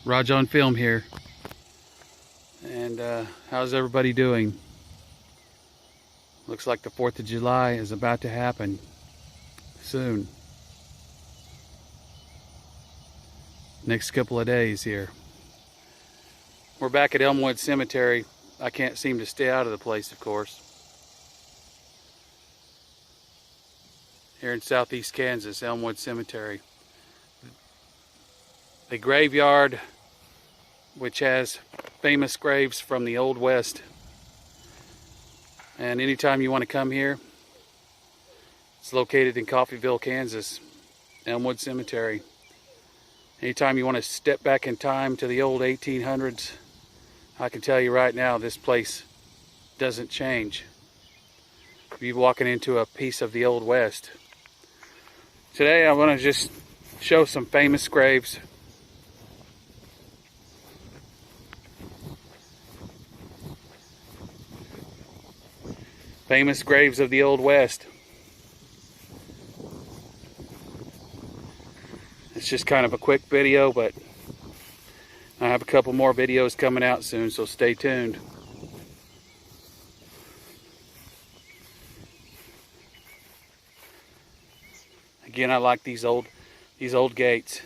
Raj on film here. And how's everybody doing? Looks like the 4th of July is about to happen soon. Next couple of days here. We're back at Elmwood Cemetery. I can't seem to stay out of the place, of course. Here in southeast Kansas, Elmwood Cemetery. The graveyard, which has famous graves from the Old West. And anytime you want to come here, it's located in Coffeyville, Kansas, Elmwood Cemetery. Anytime you want to step back in time to the old 1800s, I can tell you right now, this place doesn't change. You're walking into a piece of the Old West. Today I want to just show some famous graves. Famous graves of the Old West. It's just kind of a quick video, but I have a couple more videos coming out soon, so stay tuned. Again, I like these old gates.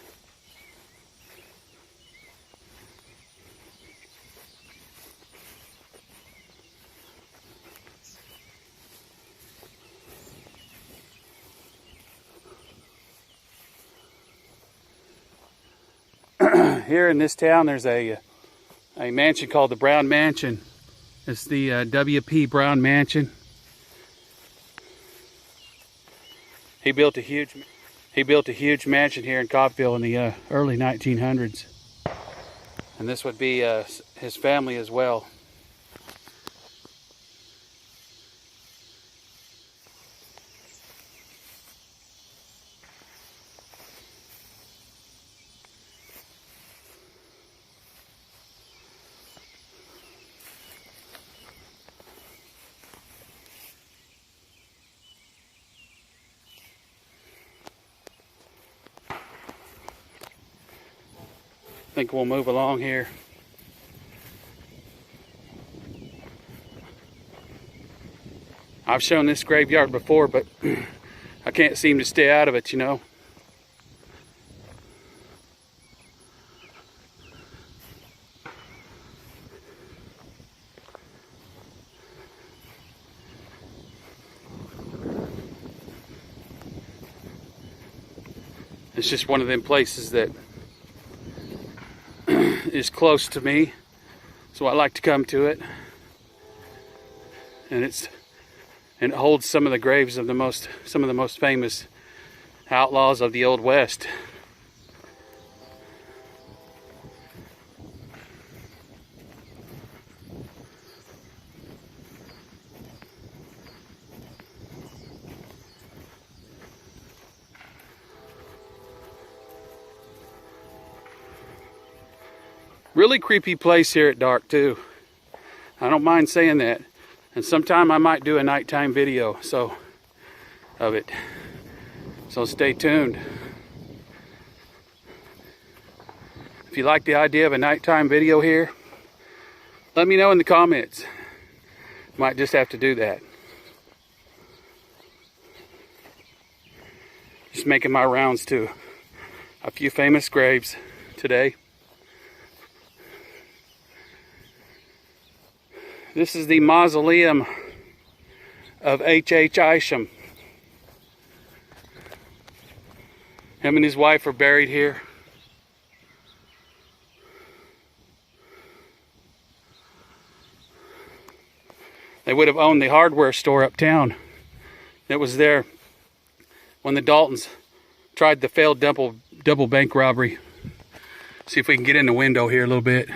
Here in this town, there's a mansion called the Brown Mansion. It's the W.P. Brown Mansion. He built a huge mansion here in Cobbville in the early 1900s, and this would be his family as well. I think we'll move along here. I've shown this graveyard before, but I can't seem to stay out of it, you know. It's just one of them places that is close to me, so I like to come to it. And it holds some of the graves of some of the most famous outlaws of the Old West. Really creepy place here at dark too. I don't mind saying that. And sometime I might do a nighttime video of it. So stay tuned. If you like the idea of a nighttime video here, let me know in the comments. Might just have to do that. Just making my rounds to a few famous graves today. This is the mausoleum of H.H. Isham. Him and his wife are buried here. They would have owned the hardware store uptown that was there when the Daltons tried the failed double bank robbery. See if we can get in the window here a little bit.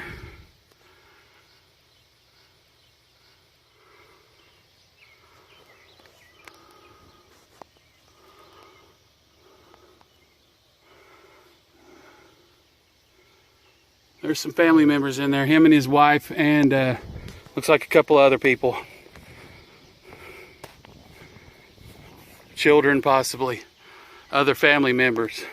There's some family members in there, him and his wife, and looks like a couple other people. Children, possibly. Other family members.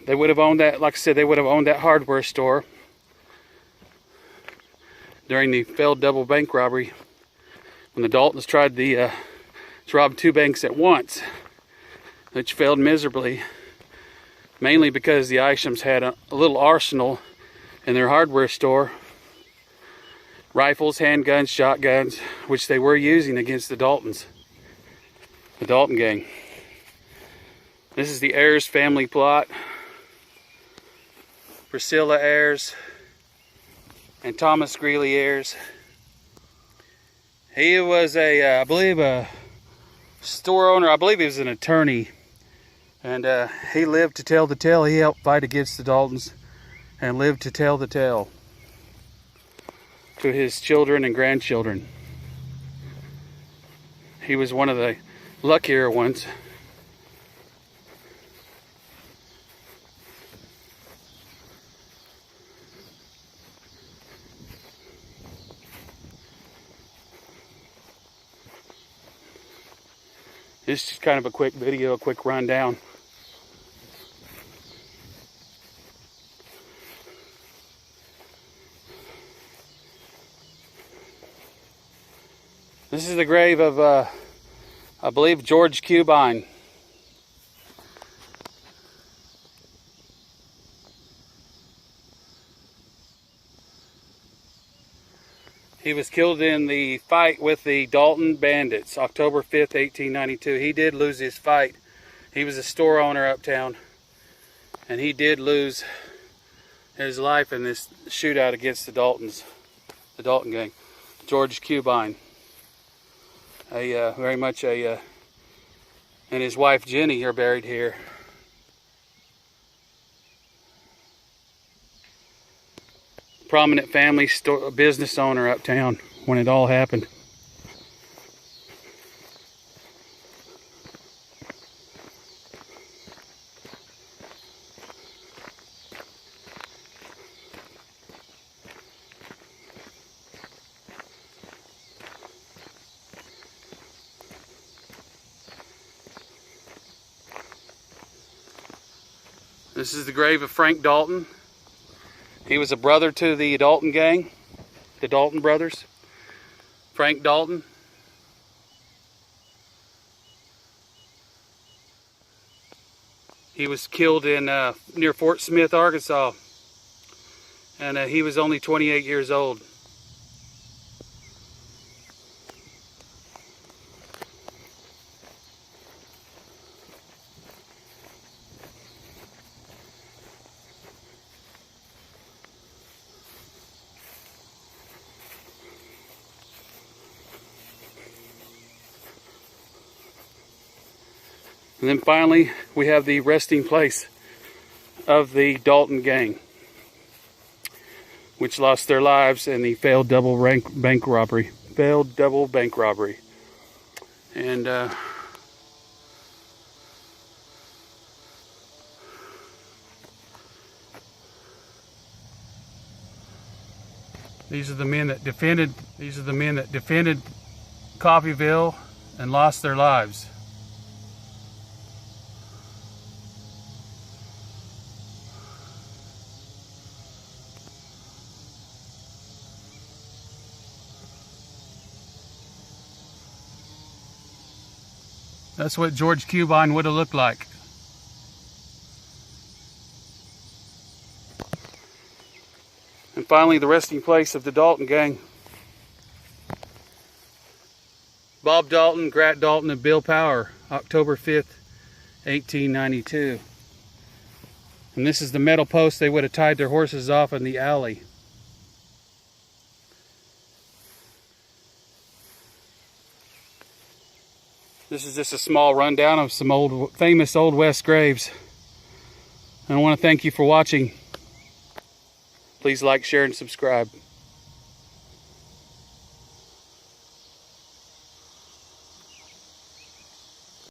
They would have owned that, like I said, they would have owned that hardware store during the failed double bank robbery when the Daltons tried to rob 2 banks at once, which failed miserably, mainly because the Ishams had a little arsenal in their hardware store. Rifles, handguns, shotguns, which they were using against the Daltons, the Dalton Gang. This is the Ayers family plot. Priscilla Ayers and Thomas Greeley Ayers. He was I believe a store owner. I believe he was an attorney. And he lived to tell the tale. He helped fight against the Daltons and lived to tell the tale to his children and grandchildren. He was one of the luckier ones. This is just kind of a quick video, a quick rundown. This is the grave of, I believe, George Cubine. He was killed in the fight with the Dalton bandits, October 5th, 1892. He did lose his fight. He was a store owner uptown, and he did lose his life in this shootout against the Daltons, the Dalton Gang. George Cubine. Very much and his wife Jenny are buried here. Prominent family business owner uptown when it all happened. This is the grave of Frank Dalton. He was a brother to the Dalton Gang, the Dalton brothers. Frank Dalton. He was killed in near Fort Smith, Arkansas, and he was only 28 years old. And then finally, we have the resting place of the Dalton Gang, which lost their lives in the failed double bank robbery. Failed double bank robbery. And these are the men that defended. These are the men that defended Coffeyville and lost their lives. That's what George Cubine would have looked like. And finally, the resting place of the Dalton Gang. Bob Dalton, Grat Dalton, and Bill Power, October 5th, 1892. And this is the metal post they would have tied their horses off in the alley. This is just a small rundown of some famous Old West graves. And I want to thank you for watching. Please like, share, and subscribe.